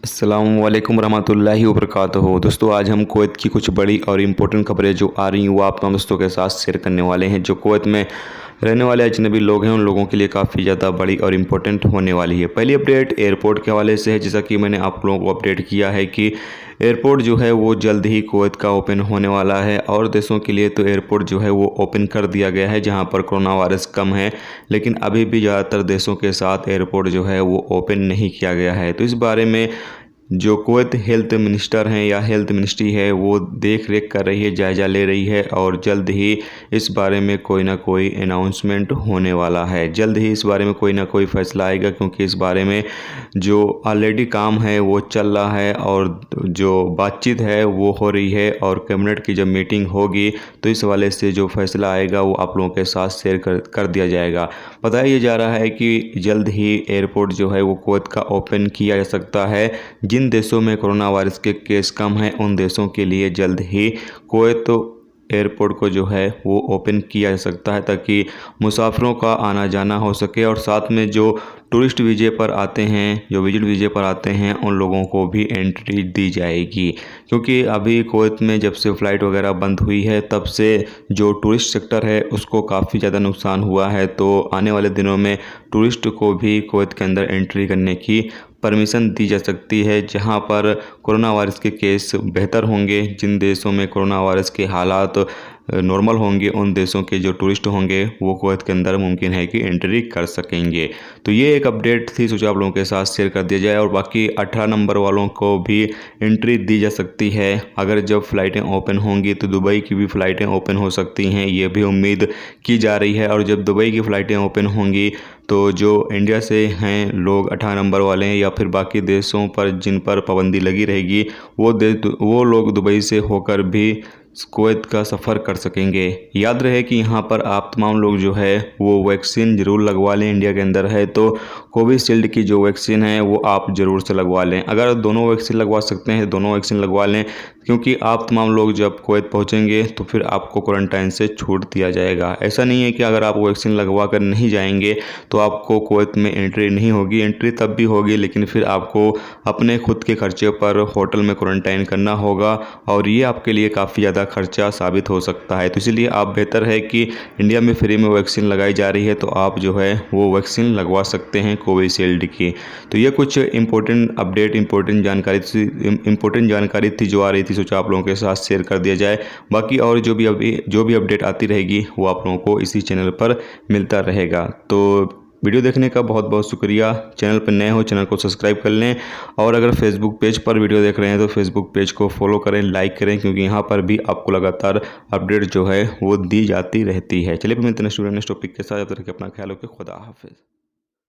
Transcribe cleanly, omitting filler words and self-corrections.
अस्सलामुअलैकुम रहमतुल्लाहि वबरकातुहू। दोस्तों, आज हम कुवैत की कुछ बड़ी और इम्पोर्टेंट खबरें जो आ रही हैं वो आप तमाम दोस्तों के साथ शेयर करने वाले हैं। जो कुवैत में रहने वाले अजनबी लोग हैं उन लोगों के लिए काफ़ी ज़्यादा बड़ी और इम्पोर्टेंट होने वाली है। पहली अपडेट एयरपोर्ट के हवाले से है। जैसा कि मैंने आप लोगों को अपडेट किया है कि एयरपोर्ट जो है वो जल्द ही कुवैत का ओपन होने वाला है। और देशों के लिए तो एयरपोर्ट जो है वो ओपन कर दिया गया है जहां पर कोरोना वायरस कम है, लेकिन अभी भी ज़्यादातर देशों के साथ एयरपोर्ट जो है वो ओपन नहीं किया गया है। तो इस बारे में जो कुवैत हेल्थ मिनिस्टर हैं या हेल्थ मिनिस्ट्री है वो देख रेख कर रही है, जायज़ा ले रही है और जल्द ही इस बारे में कोई ना कोई अनाउंसमेंट होने वाला है। जल्द ही इस बारे में कोई ना कोई फैसला आएगा, क्योंकि इस बारे में जो ऑलरेडी काम है वो चल रहा है और जो बातचीत है वो हो रही है। और कैबिनेट की जब मीटिंग होगी तो इस हवाले से जो फैसला आएगा वो आप लोगों के साथ शेयर कर दिया जाएगा। बताया जा रहा है कि जल्द ही एयरपोर्ट जो है वो कुवैत का ओपन किया जा सकता है। जिन देशों में कोरोना वायरस के केस कम हैं उन देशों के लिए जल्द ही कुवैत एयरपोर्ट को जो है वो ओपन किया जा सकता है, ताकि मुसाफिरों का आना जाना हो सके। और साथ में जो टूरिस्ट वीज़े पर आते हैं, जो विजिट वीज़े पर आते हैं, उन लोगों को भी एंट्री दी जाएगी। क्योंकि अभी कुवैत में जब से फ़्लाइट वगैरह बंद हुई है तब से जो टूरिस्ट सेक्टर है उसको काफ़ी ज़्यादा नुकसान हुआ है। तो आने वाले दिनों में टूरिस्ट को भी कुवैत के अंदर एंट्री करने की परमिशन दी जा सकती है, जहां पर कोरोना वायरस के केस बेहतर होंगे। जिन देशों में कोरोना वायरस के हालात नॉर्मल होंगे उन देशों के जो टूरिस्ट होंगे वो कुवैत के अंदर मुमकिन है कि एंट्री कर सकेंगे। तो ये एक अपडेट थी, सोचा आप लोगों के साथ शेयर कर दिया जाए। और बाकी 18 नंबर वालों को भी एंट्री दी जा सकती है। अगर जब फ़्लाइटें ओपन होंगी तो दुबई की भी फ़्लाइटें ओपन हो सकती हैं, ये भी उम्मीद की जा रही है। और जब दुबई की फ़्लाइटें ओपन होंगी तो जो इंडिया से हैं लोग 18 नंबर वाले हैं या फिर बाकी देशों पर जिन पर पाबंदी लगी रहेगी वो लोग दुबई से होकर भी कुवैत का सफ़र कर सकेंगे। याद रहे कि यहाँ पर आप तमाम लोग जो है वो वैक्सीन ज़रूर लगवा लें। इंडिया के अंदर है तो कोविशील्ड की जो वैक्सीन है वो आप ज़रूर से लगवा लें। अगर दोनों वैक्सीन लगवा सकते हैं दोनों वैक्सीन लगवा लें, क्योंकि आप तमाम लोग जब कुवैत पहुँचेंगे तो फिर आपको क्वारंटाइन से छूट दिया जाएगा। ऐसा नहीं है कि अगर आप वैक्सीन लगवा कर नहीं जाएंगे तो आपको कुवैत में एंट्री नहीं होगी। एंट्री तब भी होगी, लेकिन फिर आपको अपने खुद के खर्चे पर होटल में क्वारंटाइन करना होगा और ये आपके लिए काफ़ी ज़्यादा खर्चा साबित हो सकता है। तो इसलिए आप बेहतर है कि इंडिया में फ्री में वैक्सीन लगाई जा रही है तो आप जो है वो वैक्सीन लगवा सकते हैं कोविशील्ड की। तो ये कुछ इंपॉर्टेंट अपडेट इंपॉर्टेंट जानकारी थी जो आ रही थी, सोचा आप लोगों के साथ शेयर कर दिया जाए। बाकी और जो भी अपडेट आती रहेगी वो आप लोगों को इसी चैनल पर मिलता रहेगा। तो वीडियो देखने का बहुत बहुत शुक्रिया। चैनल पर नए हो चैनल को सब्सक्राइब कर लें, और अगर फेसबुक पेज पर वीडियो देख रहे हैं तो फेसबुक पेज को फॉलो करें, लाइक करें, क्योंकि यहाँ पर भी आपको लगातार अपडेट जो है वो दी जाती रहती है। चलिए मिलते हैं नेक्स्ट टॉपिक के साथ। जब तक अपना ख्याल रखें। खुदा हाफिज़।